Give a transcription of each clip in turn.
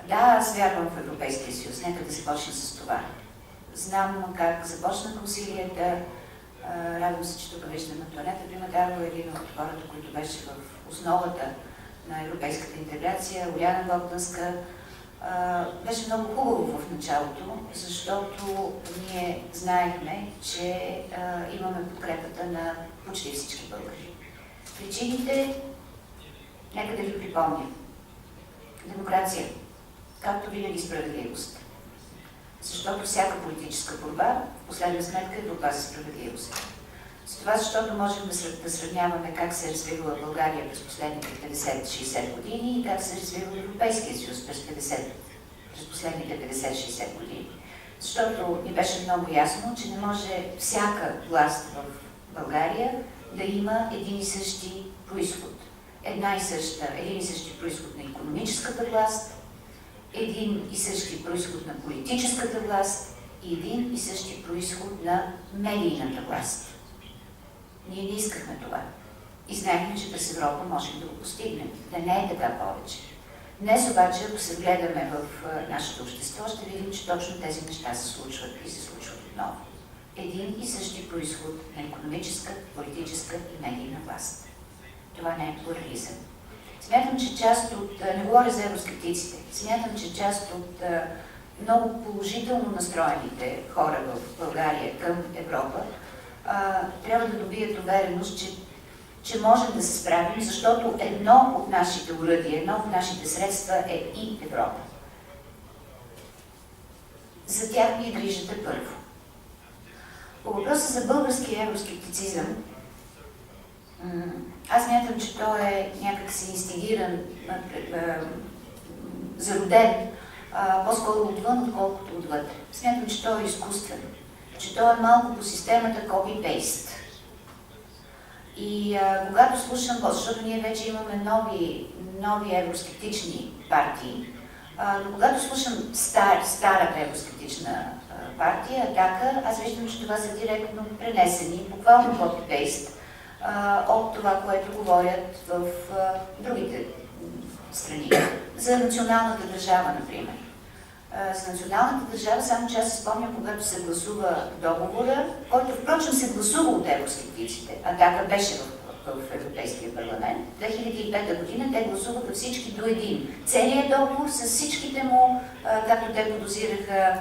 Да, аз вярвам в Европейския съюз. Нека да започна с това. Знам как започнаха усилията. Радвам се, че тук виждам Антоанета Примадарова, един от хората, които беше в основата на европейската интеграция, Уляна Богданска. Беше много хубаво в началото, защото ние знаехме, че имаме подкрепата на почти всички българи. Причините, нека да ви припомня. Демокрация, както винаги справедливост. Защото всяка политическа борба, в последна сметка, е борба за справедливост. С това, защото можем да сравняваме как се е развивала България през последните 50-60 години и как се е развивал Европейския съюз през последните 50-60 години. Защото ни беше много ясно, че не може всяка власт в България да има един и същи произход. Един и същи произход на икономическата власт, един и същи произход на политическата власт и един и същи произход на медийната власт. Ние не искахме това. И знаехме, че през Европа можем да го постигнем. Да не е така повече. Днес обаче, ако се вгледаме в нашето общество, ще видим, че точно тези неща се случват и се случват отново. Един и същи произход на икономическа, политическа и медийна власт. Това не е плурализъм. Смятам, че част от, не говоря за евроскептиците, смятам, че част от много положително настроените хора в България към Европа трябва да добият увереност, че можем да се справим, защото едно от нашите уръдия, едно от нашите средства е и Европа. За тях ни е грижата първо. По въпроса за българския евроскептицизъм, аз смятам, че той е някакси инстигиран, зароден, по-скоро отвън, отколкото отвътре. Смятам, че той е изкуствен, че той е малко по системата copy-paste. И когато слушам, защото ние вече имаме нови евроскептични партии, но когато слушам старата евроскептична партия, Атака, аз виждам, че това са директно пренесени, буквално copy-paste от това, което говорят в другите страни. За националната държава, например. За националната държава, само че аз се спомням, когато се гласува договора, който впрочем се гласува от евроскептиците. Атака беше в Европейския парламент. 2005 година те гласуваха всички до един. Целият договор с всичките му, както те подозираха,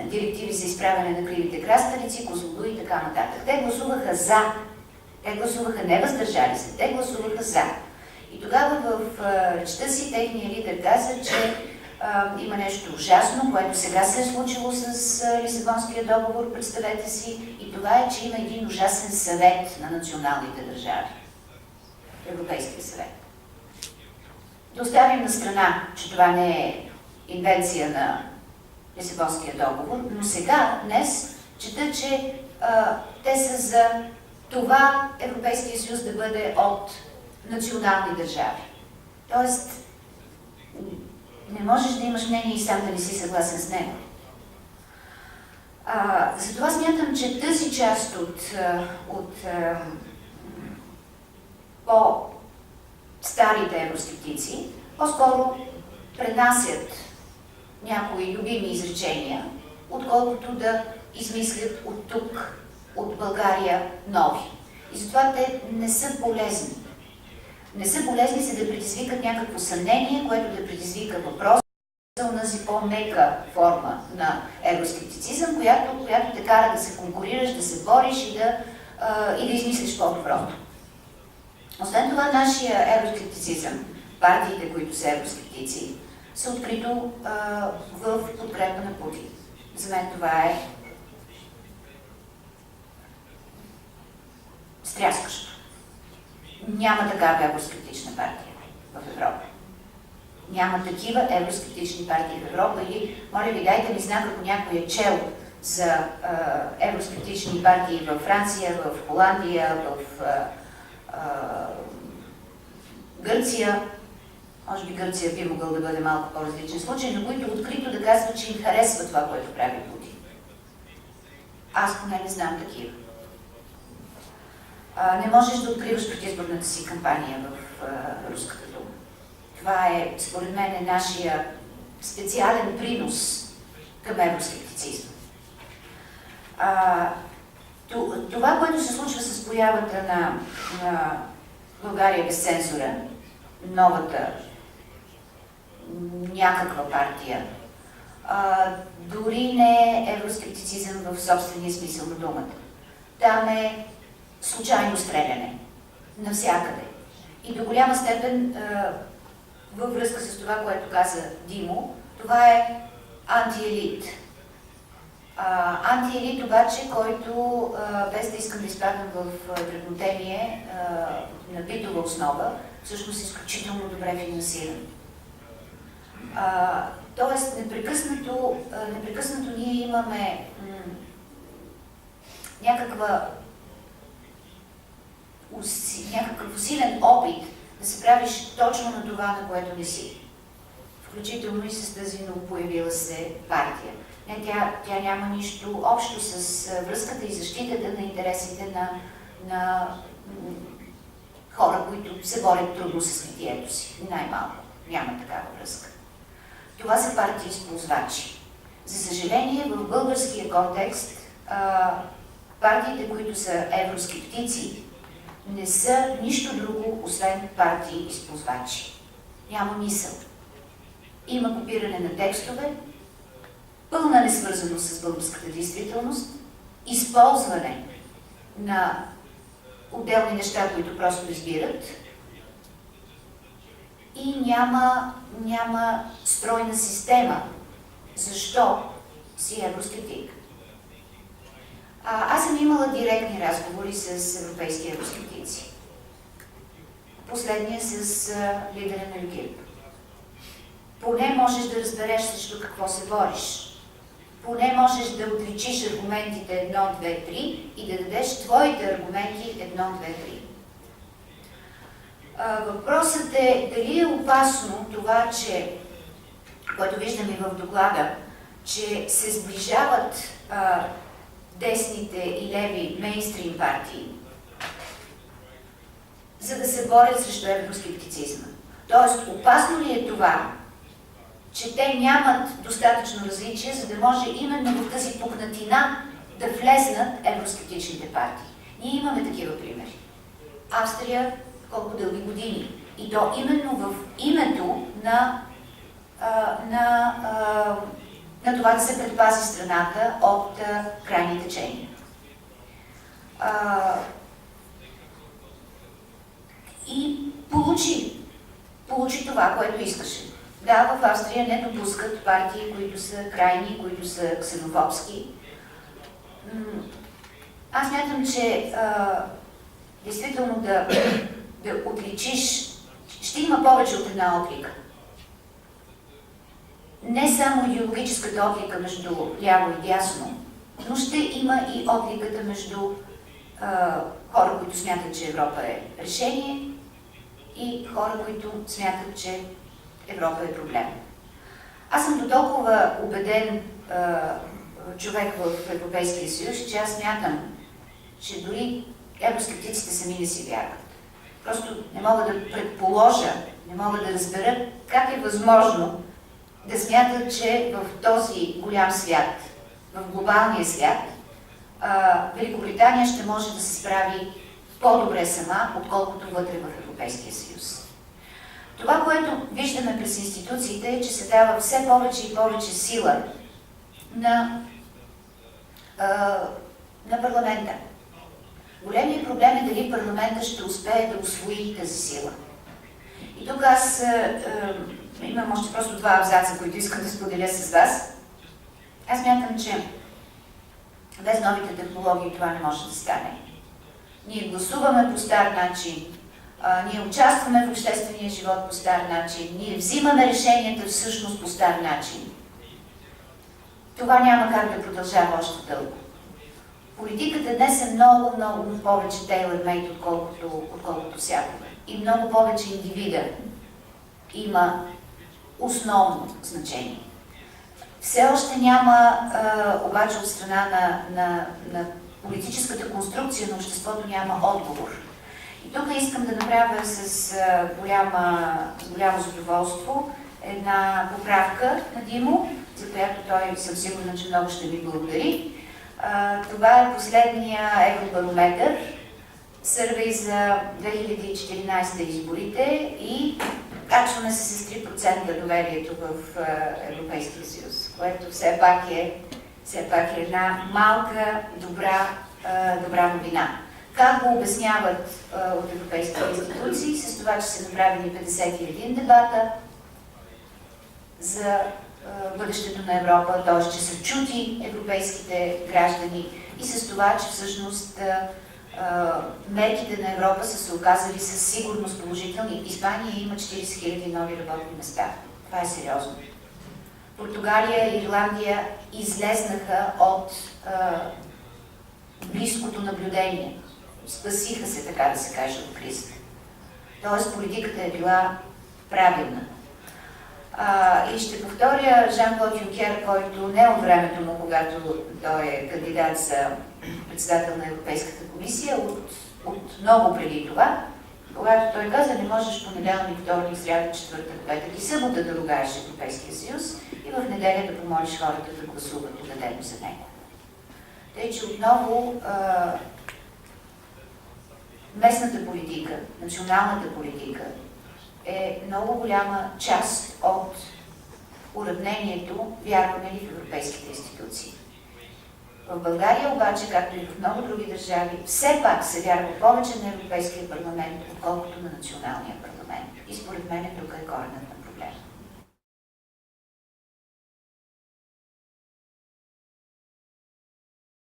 директиви за изправяне на кривите краставици, козлодуи и така нататък. Те гласуваха за. Те гласуваха не въздържали се, те гласуваха за. И тогава в речта си техният лидер каза, че има нещо ужасно, което сега се е случило с Лисабонския договор, представете си, и това е, че има един ужасен съвет на националните държави. Европейския съвет. Да оставим на страна, че това не е инвенция на Лисабонския договор, но сега, днес, чета, че те са за това Европейския съюз да бъде от национални държави. Тоест, не можеш да имаш мнение и сам да не си съгласен с него. Затова смятам, че тази част от по-старите евроскептици по-скоро пренасят някои любими изречения, отколкото да измислят от тук, от България, нови. И затова те не са полезни. Не са полезни, за да предизвикат някакво съмнение, което да предизвика въпрос за онази по-мека форма на евроскептицизъм, която те кара да се конкурираш, да се бориш и да измислиш по-доброто. Освен това, нашия евроскептицизъм, партиите, които са евроскептици, са открито в подкрепа на Путин. За мен това е стряскащо. Няма такава евроскептична партия в Европа. Няма такива евроскептични партии в Европа и, моля ви, дайте ми знак, ако някой е чел за евроскептични партии във Франция, в Холандия, в Гърция. Може би Гърция би могъл да бъде малко по-различен случай, но които открито да казват, че им харесва това, което прави Путин. Аз поне не знам такива. Не можеш да откриваш предизборната си кампания в Руската дума. Това е, според мен, нашия специален принос към евроскептицизма. Това, което се случва с появата на България без цензура, новата някаква партия, дори не е евроскептицизъм в собствения смисъл на думата. Там е случайно стреляне навсякъде. И до голяма степен, във връзка с това, което каза Димо, това е антиелит. Антиелит обаче, който, без да искам да изпадам в дребнотемие, на битова основа, всъщност е изключително добре финансиран. Тоест, непрекъснато ние имаме някакъв усилен опит да се правиш точно на това, на което не си. Включително и с тази новопоявила се партия. Тя няма нищо общо с връзката и защитата на интересите на хора, които се борят трудно с битието си. Най-малко. Няма такава връзка. Това са партии използвачи. За съжаление, в българския контекст партиите, които са евроскептици, не са нищо друго, освен партии използвачи. Няма мисъл. Има копиране на текстове, пълна несвързаност с българската действителност, използване на отделни неща, които просто избират, и няма стройна система. Защо си евроскептик? Аз съм имала директни разговори с европейски евроскептици. Последния с лидера на ЮКИП. Поне можеш да разбереш срещу какво се бориш. Поне можеш да отличиш аргументите 1, 2, 3 и да дадеш твоите аргументи 1, 2, 3. Въпросът е дали е опасно това, което виждаме в доклада, че се сближават десните и леви мейнстрим партии, за да се борят срещу евроскептицизма. Тоест, опасно ли е това, че те нямат достатъчно различие, за да може именно в тази пукнатина да влезнат евроскептичните партии? Ние имаме такива примери. Австрия колко дълги години. И то именно в името на това да се предпази страната от крайни течения. И получи това, което искаше. Да, в Австрия не допускат партии, които са крайни, които са ксенофобски. Аз смятам, че действително да отличиш, ще има повече от една отлика. Не само идеологическата отлика между ляво и дясно, но ще има и отликата между хора, които смятат, че Европа е решение, и хора, които смятат, че Европа е проблем. Аз съм до толкова убеден човек в Европейския съюз, че аз смятам, че дори евроскептиците сами не си вярват. Просто не мога да предположа, не мога да разбера как е възможно да смятат, че в този голям свят, в глобалния свят, Великобритания ще може да се справи по-добре сама, отколкото вътре в Европейския съюз. Това, което виждаме през институциите, е, че се дава все повече и повече сила на парламента. Големият проблем е дали парламента ще успее да усвои тази сила. И тук аз имам още просто два абзаца, които искам да споделя с вас. Аз мятам, че без новите технологии това не може да стане. Ние гласуваме по стар начин, ние участваме в обществения живот по стар начин, ние взимаме решенията всъщност по стар начин. Това няма как да продължава още дълго. Политиката днес е много, много повече tailor-made, отколкото всякога. И много повече индивида има основно значение. Все още няма, обаче от страна на политическата конструкция на обществото няма отговор. И тук искам да направя с голямо задоволство една поправка на Димо, за която той съм сигурна, че много ще ми благодари. Това е последния евробарометър, сървей за 2014 изборите и качваме се с 3% доверието в Европейския съюз, което все пак е една малка, добра новина. Как го обясняват от европейските институции? С това, че са направени 51 дебата за бъдещето на Европа, т.е. че са чути европейските граждани и с това, че всъщност мерките на Европа са се оказали със сигурност положителни. Испания има 40 000 нови работни места. Това е сериозно. Португалия и Ирландия излезнаха от близкото наблюдение. Спасиха се, така да се каже, от кризата. Тоест политиката е била правилна. И ще повторя Жан-Клод Юнкер, който не от времето му, когато той е кандидат за председател на Европейската комисия, от много преди това, когато той каза, не можеш понеделник, вторник, сряда, четвъртък, петък и събота да ругаеш Европейския съюз и в неделя да помолиш хората да гласуват отдадено за него. Тъй, че отново местната политика, националната политика е много голяма част от уравнението, вярваме ли в европейските институции. В България обаче, както и в много други държави, все пак се вярва повече на Европейския парламент, отколкото на националния парламент. И според мен тук е коренът на